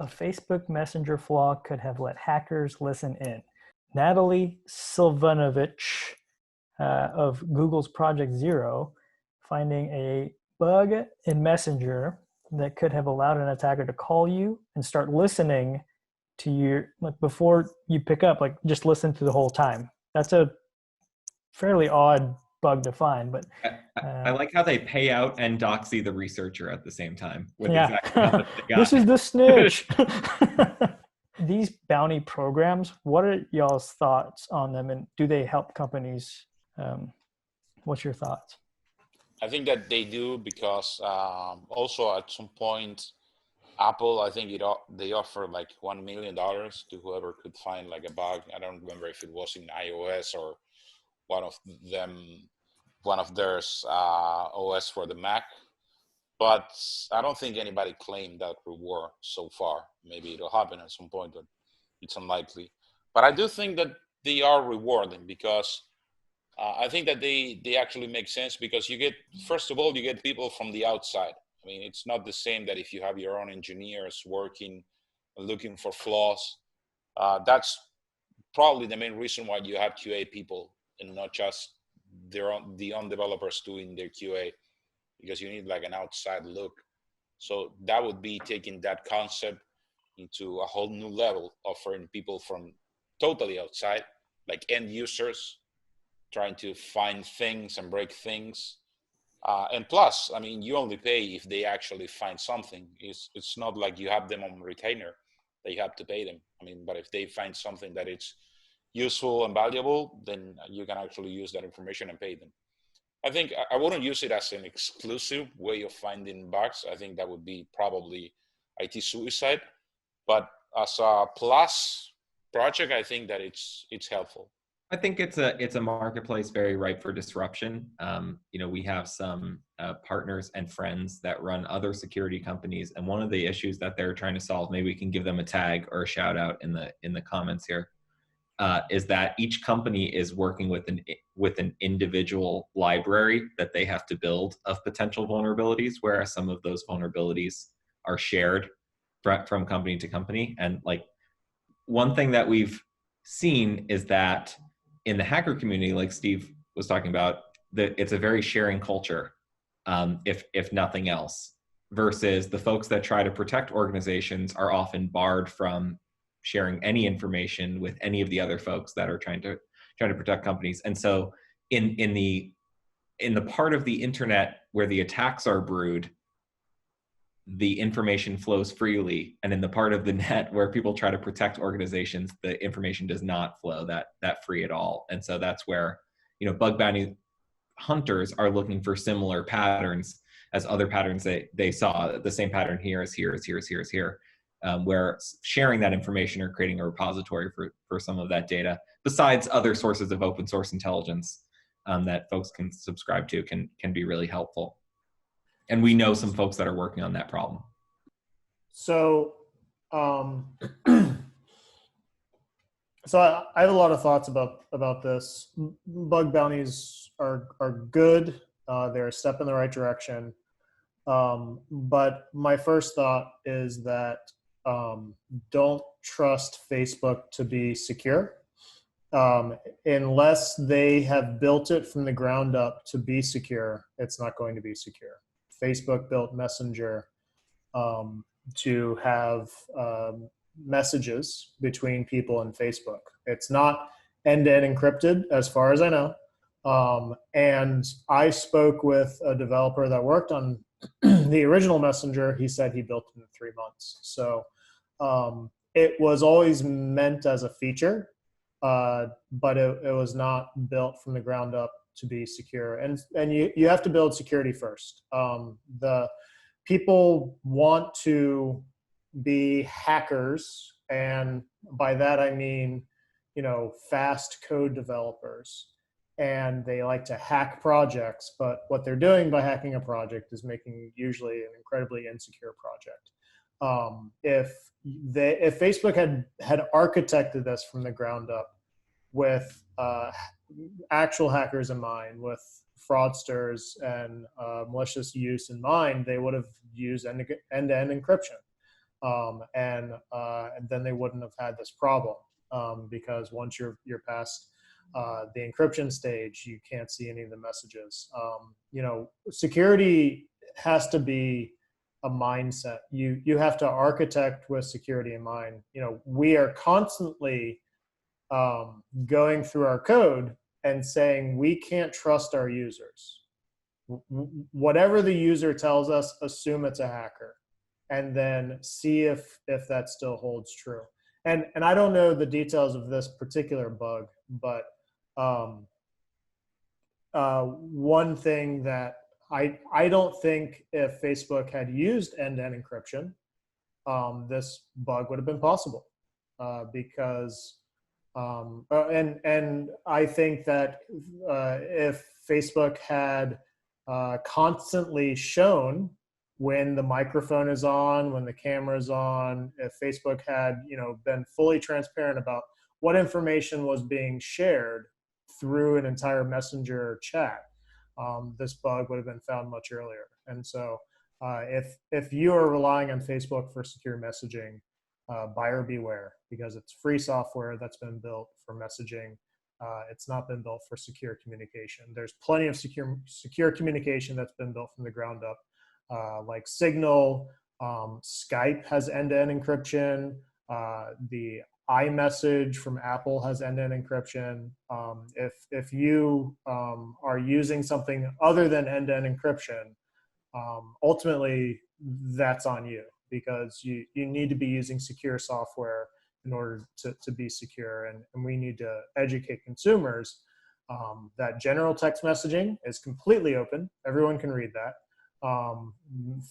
a Facebook Messenger flaw could have let hackers listen in. Natalie Silvanovich of Google's Project Zero finding a bug in Messenger that could have allowed an attacker to call you and start listening to your, like, before you pick up, like, just listen to the whole time. That's a fairly odd bug to find, but I like how they pay out and doxy the researcher at the same time with exactly how yeah. much they This got. is the snitch. These bounty programs, what are y'all's thoughts on them, and do they help companies? What's your thoughts? I think that they do because also at some point, Apple, I think they offer like $1 million to whoever could find like a bug. I don't remember if it was in iOS or one of them, one of theirs OS for the Mac. But I don't think anybody claimed that reward so far. Maybe it'll happen at some point, but it's unlikely. But I do think that they are rewarding because I think that they actually make sense because you get, first of all, you get people from the outside. I mean, it's not the same that if you have your own engineers working, looking for flaws. That's probably the main reason why you have QA people and not just the own developers doing their QA, because you need like an outside look. So that would be taking that concept into a whole new level, offering people from totally outside, like end users, trying to find things and break things. And plus, I mean, you only pay if they actually find something. It's not like you have them on retainer that you have to pay them. I mean, but if they find something that it's useful and valuable, then you can actually use that information and pay them. I think I wouldn't use it as an exclusive way of finding bugs. I think that would be probably IT suicide. But as a plus project, I think that it's helpful. I think it's a marketplace very ripe for disruption. We have some partners and friends that run other security companies, and one of the issues that they're trying to solve, maybe we can give them a tag or a shout out in the comments here, is that each company is working with an individual library that they have to build of potential vulnerabilities, whereas some of those vulnerabilities are shared from company to company. And like one thing that we've seen is that in the hacker community, like Steve was talking about, that it's a very sharing culture, if nothing else, versus the folks that try to protect organizations are often barred from sharing any information with any of the other folks that are trying to protect companies. And so in the part of the internet where the attacks are brewed, the information flows freely, and in the part of the net where people try to protect organizations, the information does not flow that free at all. And so that's where, bug bounty hunters are looking for similar patterns as other patterns they saw. The same pattern here is here, is here, is here, is here, where sharing that information or creating a repository for some of that data, besides other sources of open source intelligence that folks can subscribe to, can be really helpful. And we know some folks that are working on that problem. So, so I have a lot of thoughts about this. Bug bounties are good. They're a step in the right direction. But my first thought is that don't trust Facebook to be secure. Unless they have built it from the ground up to be secure, it's not going to be secure. Facebook built Messenger to have messages between people and Facebook. It's not end-to-end encrypted, as far as I know. And I spoke with a developer that worked on the original Messenger. He said he built it in 3 months. So it was always meant as a feature, but it was not built from the ground up to be secure. And you have to build security first. The people want to be hackers, and by that I mean, fast code developers. And they like to hack projects, but what they're doing by hacking a project is making usually an incredibly insecure project. If Facebook had architected this from the ground up with actual hackers in mind, with fraudsters and malicious use in mind, they would have used end-to-end encryption. and then they wouldn't have had this problem, because once you're past the encryption stage, you can't see any of the messages. Security has to be a mindset. You have to architect with security in mind. We are constantly going through our code and saying we can't trust our users. Whatever the user tells us, assume it's a hacker, and then see if that still holds true. And I don't know the details of this particular bug, but one thing that I don't think if Facebook had used end-to-end encryption, this bug would have been possible, because and I think that if Facebook had constantly shown when the microphone is on, when the camera is on, if Facebook had been fully transparent about what information was being shared through an entire messenger chat, this bug would have been found much earlier. And so if you are relying on Facebook for secure messaging, buyer beware, because it's free software that's been built for messaging. It's not been built for secure communication. There's plenty of secure communication that's been built from the ground up, like Signal. Skype has end-to-end encryption. The iMessage from Apple has end-to-end encryption. If you are using something other than end-to-end encryption, ultimately that's on you, because you need to be using secure software in order to be secure. And we need to educate consumers that general text messaging is completely open. Everyone can read that.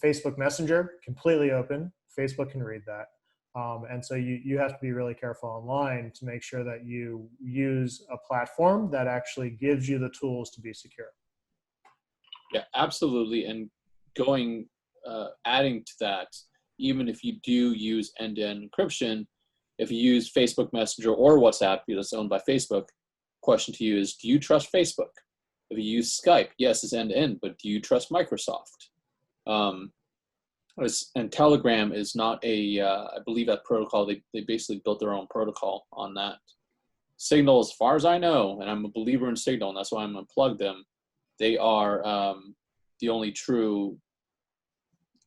Facebook Messenger, completely open. Facebook can read that. And so you have to be really careful online to make sure that you use a platform that actually gives you the tools to be secure. Yeah, absolutely. And adding to that, even if you do use end-to-end encryption, if you use Facebook Messenger or WhatsApp that's owned by Facebook, question to you is, do you trust Facebook? If you use Skype, yes, it's end-to-end, but do you trust Microsoft? And Telegram is not I believe that protocol, they basically built their own protocol on that. Signal, as far as I know, and I'm a believer in Signal, and that's why I'm going to plug them, they are the only true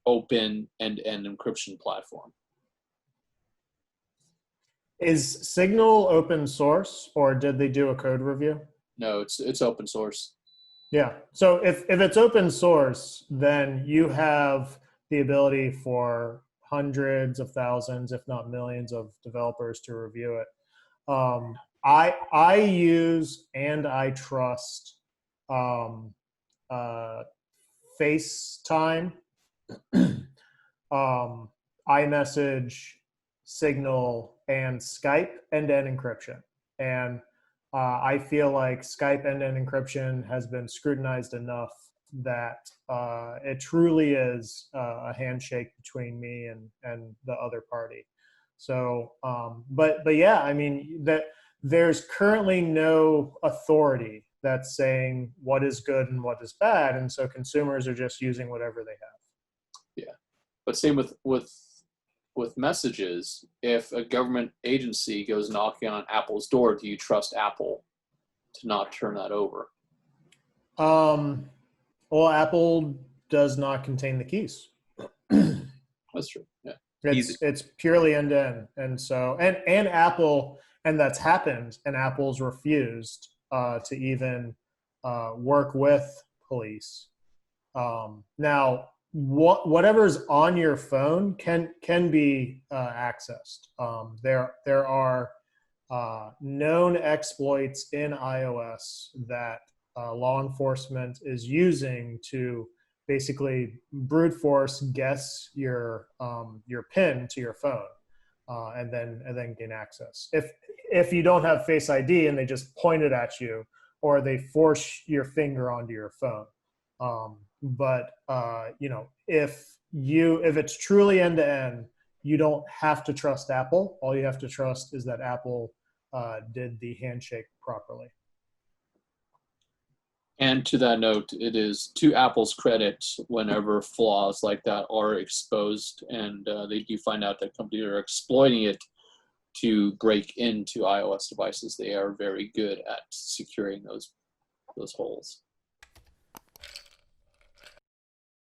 open end-to-end encryption platform. Is Signal open source, or did they do a code review? No, it's open source. Yeah. So if it's open source, then you have the ability for hundreds of thousands, if not millions, of developers to review it. I use and I trust FaceTime, iMessage, Signal, and Skype end-to-end encryption. And I feel like Skype end-to-end encryption has been scrutinized enough that it truly is a handshake between me and the other party. So, but yeah, I mean, that there's currently no authority that's saying what is good and what is bad, and so consumers are just using whatever they have. Yeah, but same with messages. If a government agency goes knocking on Apple's door, do you trust Apple to not turn that over? Well, Apple does not contain the keys. That's true. Yeah, it's purely end to end, and so and Apple, and that's happened, and Apple's refused to even work with police. Now, whatever's on your phone can be accessed. There are known exploits in iOS that law enforcement is using to basically brute force guess your PIN to your phone, and then gain access. If you don't have Face ID and they just point it at you, or they force your finger onto your phone. But if it's truly end to end, you don't have to trust Apple. All you have to trust is that Apple did the handshake properly. And to that note, it is to Apple's credit whenever flaws like that are exposed, and they do find out that companies are exploiting it to break into iOS devices. They are very good at securing those holes.